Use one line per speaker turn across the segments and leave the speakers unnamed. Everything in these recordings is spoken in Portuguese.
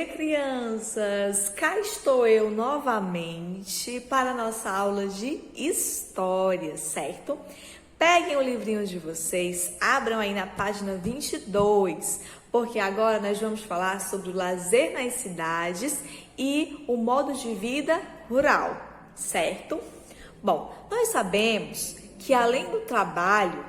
dia, crianças! Cá estou eu novamente para a nossa aula de História, certo? Peguem o livrinho de vocês, abram aí na página 22, porque agora nós vamos falar sobre o lazer nas cidades e o modo de vida rural, certo? Bom, nós sabemos que além do trabalho,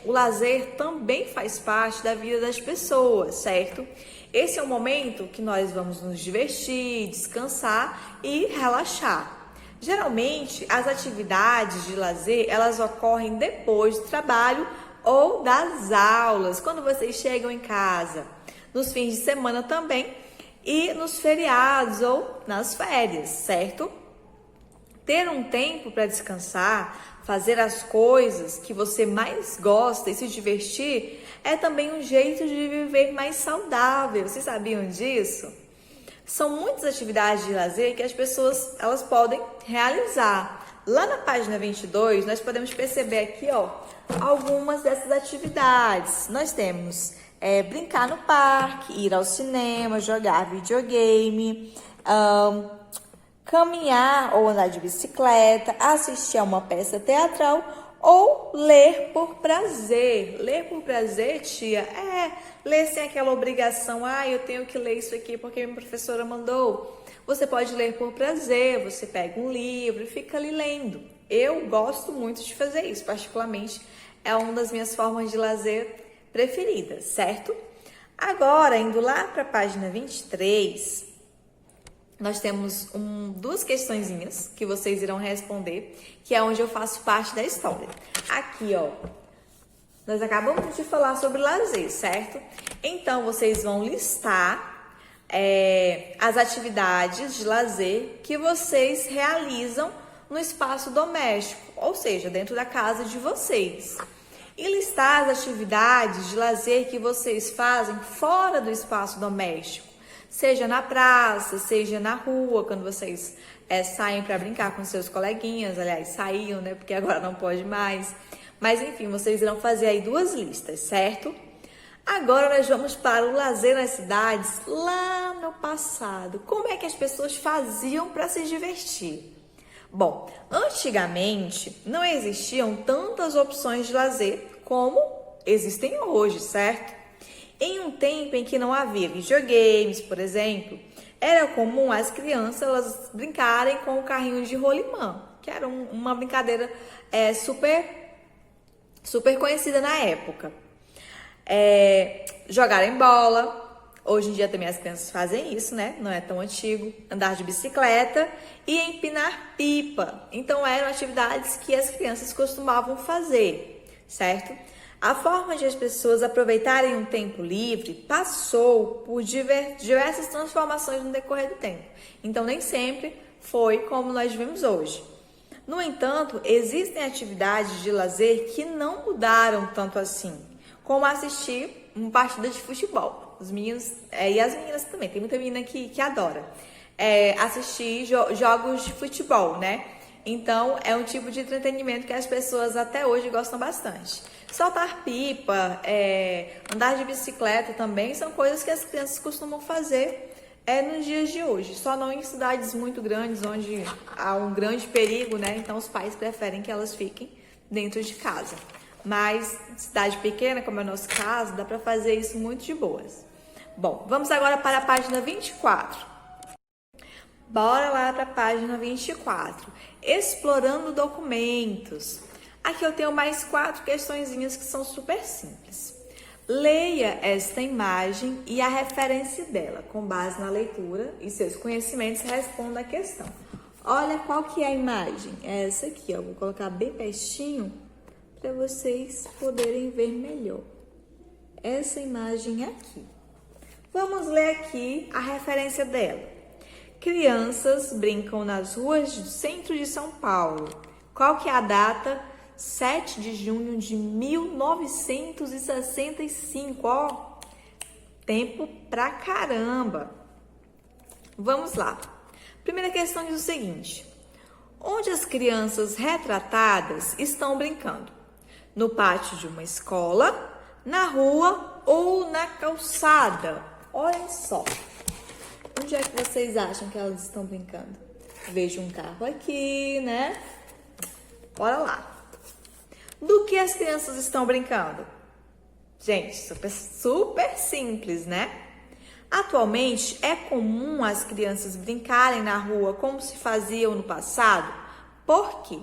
o lazer também faz parte da vida das pessoas, certo? Esse é o momento que nós vamos nos divertir, descansar e relaxar. Geralmente, as atividades de lazer, elas ocorrem depois do trabalho ou das aulas, quando vocês chegam em casa, nos fins de semana também e nos feriados ou nas férias, certo? Ter um tempo para descansar, fazer as coisas que você mais gosta e se divertir é também um jeito de viver mais saudável. Vocês sabiam disso? São muitas atividades de lazer que as pessoas elas podem realizar. Lá na página 22, nós podemos perceber aqui, algumas dessas atividades. Nós temos brincar no parque, ir ao cinema, jogar videogame, caminhar ou andar de bicicleta, assistir a uma peça teatral ou ler por prazer. Ler por prazer, tia, ler sem aquela obrigação, eu tenho que ler isso aqui porque minha professora mandou. Você pode ler por prazer, você pega um livro e fica ali lendo. Eu gosto muito de fazer isso, particularmente é uma das minhas formas de lazer preferidas, certo? Agora, indo lá para a página 23, nós temos duas questõezinhas que vocês irão responder, que é onde eu faço parte da história. Aqui, nós acabamos de falar sobre lazer, certo? Então, vocês vão listar as atividades de lazer que vocês realizam no espaço doméstico, ou seja, dentro da casa de vocês. E listar as atividades de lazer que vocês fazem fora do espaço doméstico. Seja na praça, seja na rua, quando vocês saem para brincar com seus coleguinhas. Aliás, saíam, né? Porque agora não pode mais. Mas, enfim, vocês irão fazer aí duas listas, certo? Agora nós vamos para o lazer nas cidades lá no passado. Como é que as pessoas faziam para se divertir? Bom, antigamente não existiam tantas opções de lazer como existem hoje, certo? Em um tempo em que não havia videogames, por exemplo, era comum as crianças elas brincarem com o carrinho de rolimã, que era uma brincadeira super conhecida na época. Jogarem bola, hoje em dia também as crianças fazem isso, né? Não é tão antigo. Andar de bicicleta e empinar pipa. Então eram atividades que as crianças costumavam fazer, certo? A forma de as pessoas aproveitarem um tempo livre passou por diversas transformações no decorrer do tempo. Então, nem sempre foi como nós vivemos hoje. No entanto, existem atividades de lazer que não mudaram tanto assim, como assistir uma partida de futebol. Os meninos e as meninas também, tem muita menina que adora assistir jogos de futebol, né? Então, é um tipo de entretenimento que as pessoas até hoje gostam bastante. Soltar pipa, andar de bicicleta também são coisas que as crianças costumam fazer nos dias de hoje. Só não em cidades muito grandes, onde há um grande perigo, né? Então, os pais preferem que elas fiquem dentro de casa. Mas, cidade pequena, como é o nosso caso, dá para fazer isso muito de boas. Bom, vamos agora para a página 24. Bora lá para a página 24. Explorando documentos. Aqui eu tenho mais 4 questõezinhas que são super simples. Leia esta imagem e a referência dela. Com base na leitura e seus conhecimentos, responda a questão. Olha qual que é a imagem. É essa aqui, Vou colocar bem pertinho para vocês poderem ver melhor. Essa imagem aqui. Vamos ler aqui a referência dela. Crianças brincam nas ruas do centro de São Paulo. Qual que é a data? 7 de junho de 1965. Tempo pra caramba. Vamos lá. Primeira questão diz o seguinte: onde as crianças retratadas estão brincando? No pátio de uma escola, na rua ou na calçada? Olhem só. Onde é que vocês acham que elas estão brincando? Vejo um carro aqui, né? Bora lá. Do que as crianças estão brincando? Gente, super simples, né? Atualmente, é comum as crianças brincarem na rua como se faziam no passado. Por quê?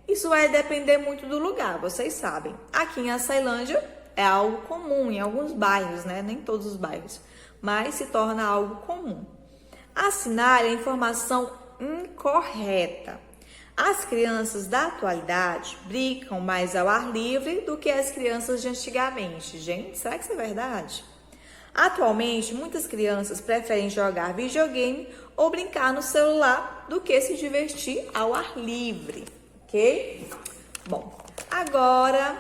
Isso vai depender muito do lugar, vocês sabem. Aqui em Açailândia é algo comum em alguns bairros, né? Nem todos os bairros, mas se torna algo comum. Assinar é informação incorreta. As crianças da atualidade brincam mais ao ar livre do que as crianças de antigamente. Gente, será que isso é verdade? Atualmente, muitas crianças preferem jogar videogame ou brincar no celular do que se divertir ao ar livre, ok? Bom, agora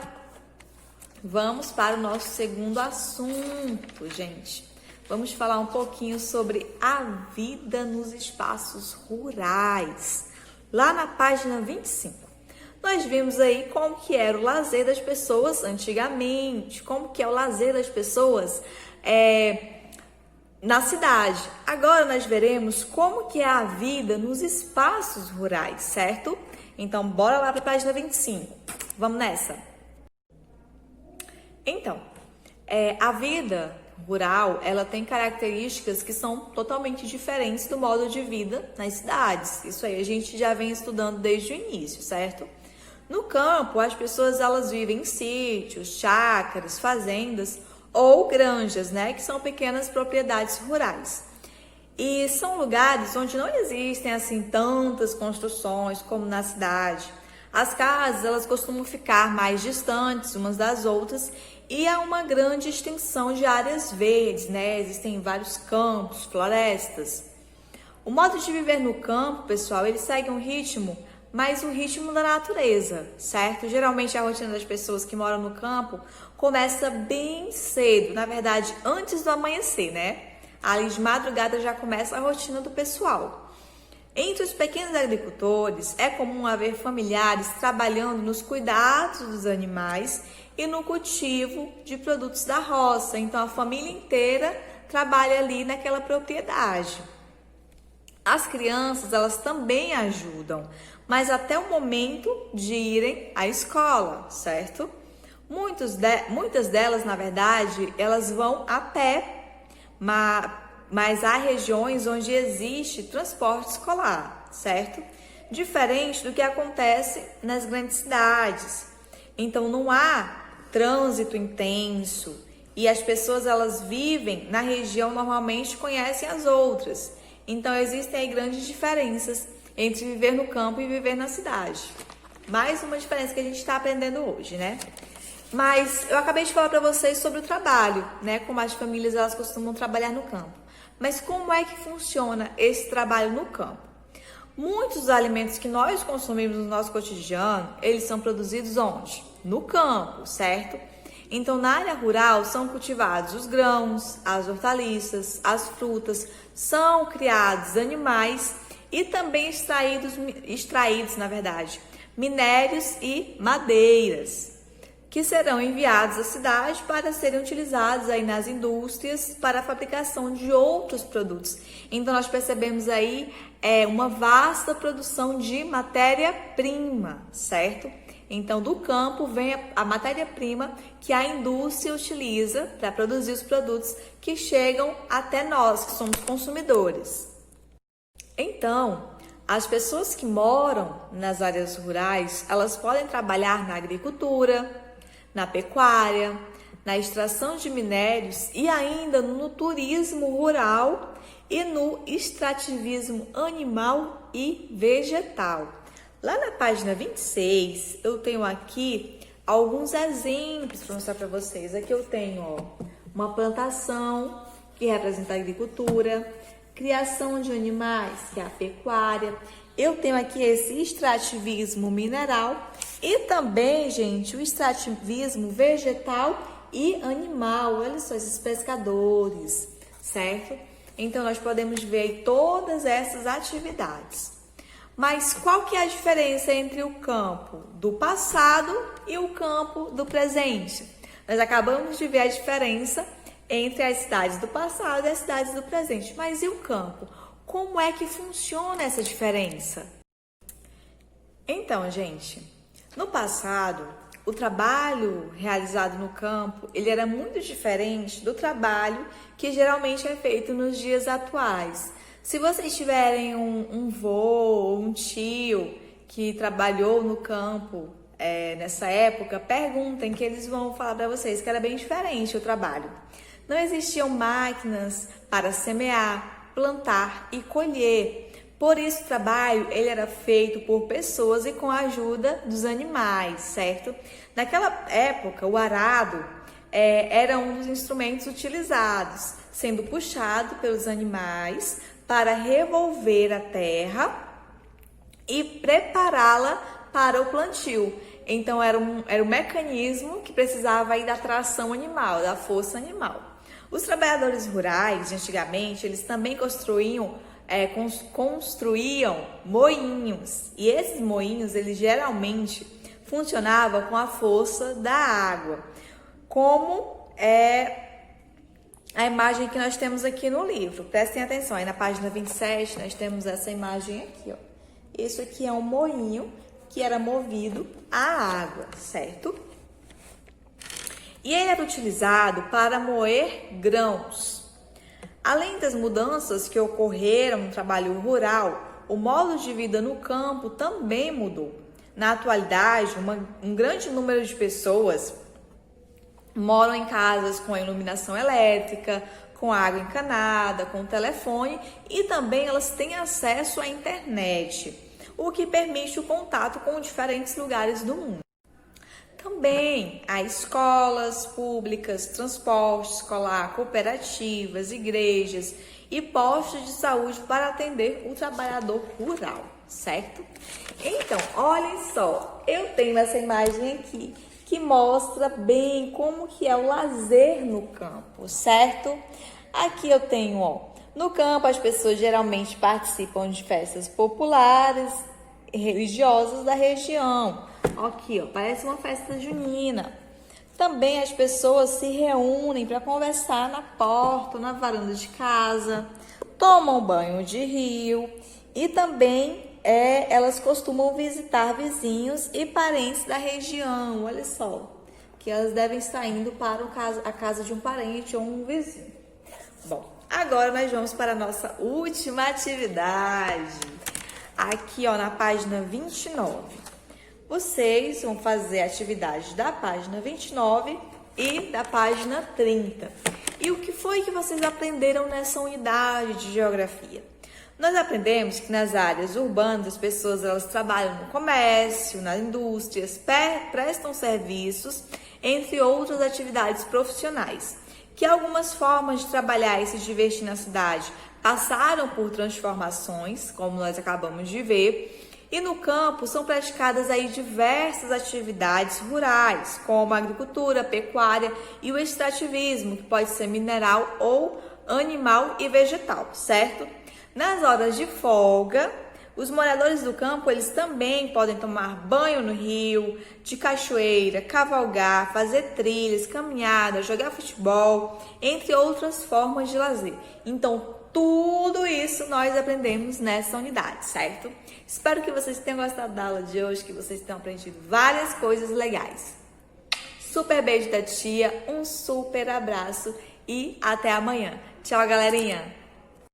vamos para o nosso segundo assunto, gente. Vamos falar um pouquinho sobre a vida nos espaços rurais. Lá na página 25, nós vimos aí como que era o lazer das pessoas antigamente, como que é o lazer das pessoas na cidade. Agora nós veremos como que é a vida nos espaços rurais, certo? Então, bora lá para a página 25. Vamos nessa. Então, a vida rural, ela tem características que são totalmente diferentes do modo de vida nas cidades. Isso aí a gente já vem estudando desde o início, certo? No campo, as pessoas elas vivem em sítios, chácaras, fazendas ou granjas, né, que são pequenas propriedades rurais. E são lugares onde não existem assim tantas construções como na cidade. As casas, elas costumam ficar mais distantes umas das outras e há uma grande extensão de áreas verdes, né? Existem vários campos, florestas. O modo de viver no campo, pessoal, ele segue um ritmo, mas o ritmo da natureza, certo? Geralmente a rotina das pessoas que moram no campo começa bem cedo, na verdade, antes do amanhecer, né? Ali de madrugada já começa a rotina do pessoal. Entre os pequenos agricultores, é comum haver familiares trabalhando nos cuidados dos animais e no cultivo de produtos da roça. Então, a família inteira trabalha ali naquela propriedade. As crianças, elas também ajudam, mas até o momento de irem à escola, certo? Muitas delas, na verdade, elas vão a pé, mas há regiões onde existe transporte escolar, certo? Diferente do que acontece nas grandes cidades. Então, não há trânsito intenso e as pessoas, elas vivem na região, normalmente conhecem as outras. Então, existem aí grandes diferenças entre viver no campo e viver na cidade. Mais uma diferença que a gente está aprendendo hoje, né? Mas eu acabei de falar para vocês sobre o trabalho, né? Como as famílias, elas costumam trabalhar no campo. Mas como é que funciona esse trabalho no campo? Muitos dos alimentos que nós consumimos no nosso cotidiano, eles são produzidos onde? No campo, certo? Então, na área rural, são cultivados os grãos, as hortaliças, as frutas, são criados animais e também extraídos, na verdade, minérios e madeiras, que serão enviados à cidade para serem utilizados aí nas indústrias para a fabricação de outros produtos. Então, nós percebemos aí uma vasta produção de matéria-prima, certo? Então, do campo vem a matéria-prima que a indústria utiliza para produzir os produtos que chegam até nós, que somos consumidores. Então, as pessoas que moram nas áreas rurais, elas podem trabalhar na agricultura, na pecuária, na extração de minérios e ainda no turismo rural e no extrativismo animal e vegetal. Lá na página 26, eu tenho aqui alguns exemplos para mostrar para vocês. Aqui eu tenho uma plantação que representa a agricultura, criação de animais, que é a pecuária. Eu tenho aqui esse extrativismo mineral e também, gente, o extrativismo vegetal e animal. Olha só, esses pescadores, certo? Então, nós podemos ver aí todas essas atividades. Mas qual que é a diferença entre o campo do passado e o campo do presente? Nós acabamos de ver a diferença entre as cidades do passado e as cidades do presente. Mas e o campo? Como é que funciona essa diferença? Então, gente, no passado, o trabalho realizado no campo, ele era muito diferente do trabalho que geralmente é feito nos dias atuais. Se vocês tiverem um vô ou um tio que trabalhou no campo nessa época, perguntem que eles vão falar para vocês que era bem diferente o trabalho. Não existiam máquinas para semear, plantar e colher. Por isso o trabalho ele era feito por pessoas e com a ajuda dos animais, certo? Naquela época, o arado era um dos instrumentos utilizados, sendo puxado pelos animais para revolver a terra e prepará-la para o plantio. Então era um mecanismo que precisava aí da tração animal, da força animal. Os trabalhadores rurais, de antigamente, eles também construíam moinhos. E esses moinhos, eles geralmente funcionavam com a força da água. Como a imagem que nós temos aqui no livro. Prestem atenção, aí na página 27 nós temos essa imagem aqui, ó. Isso aqui é um moinho que era movido à água, certo? E ele era utilizado para moer grãos. Além das mudanças que ocorreram no trabalho rural, o modo de vida no campo também mudou. Na atualidade, um grande número de pessoas moram em casas com a iluminação elétrica, com água encanada, com telefone e também elas têm acesso à internet, o que permite o contato com diferentes lugares do mundo. Também há escolas públicas, transporte escolar, cooperativas, igrejas e postos de saúde para atender o trabalhador rural, certo? Então, olhem só, eu tenho essa imagem aqui que mostra bem como que é o lazer no campo, certo? Aqui eu tenho, ó, no campo as pessoas geralmente participam de festas populares e religiosas da região. Aqui, ó, parece uma festa junina. Também as pessoas se reúnem para conversar na porta, na varanda de casa, tomam banho de rio e também elas costumam visitar vizinhos e parentes da região. Olha só, que elas devem estar indo para a casa de um parente ou um vizinho. Bom, agora nós vamos para a nossa última atividade. Aqui, ó, na página 29. Vocês vão fazer a atividade da página 29 e da página 30. E o que foi que vocês aprenderam nessa unidade de geografia? Nós aprendemos que nas áreas urbanas as pessoas elas trabalham no comércio, nas indústrias, prestam serviços, entre outras atividades profissionais. Que algumas formas de trabalhar e se divertir na cidade passaram por transformações, como nós acabamos de ver. E no campo são praticadas aí diversas atividades rurais, como a agricultura, a pecuária e o extrativismo, que pode ser mineral ou animal e vegetal, certo? Nas horas de folga, os moradores do campo, eles também podem tomar banho no rio, de cachoeira, cavalgar, fazer trilhas, caminhada, jogar futebol, entre outras formas de lazer. Então, tudo isso nós aprendemos nessa unidade, certo? Espero que vocês tenham gostado da aula de hoje, que vocês tenham aprendido várias coisas legais. Super beijo da tia, um super abraço e até amanhã. Tchau, galerinha!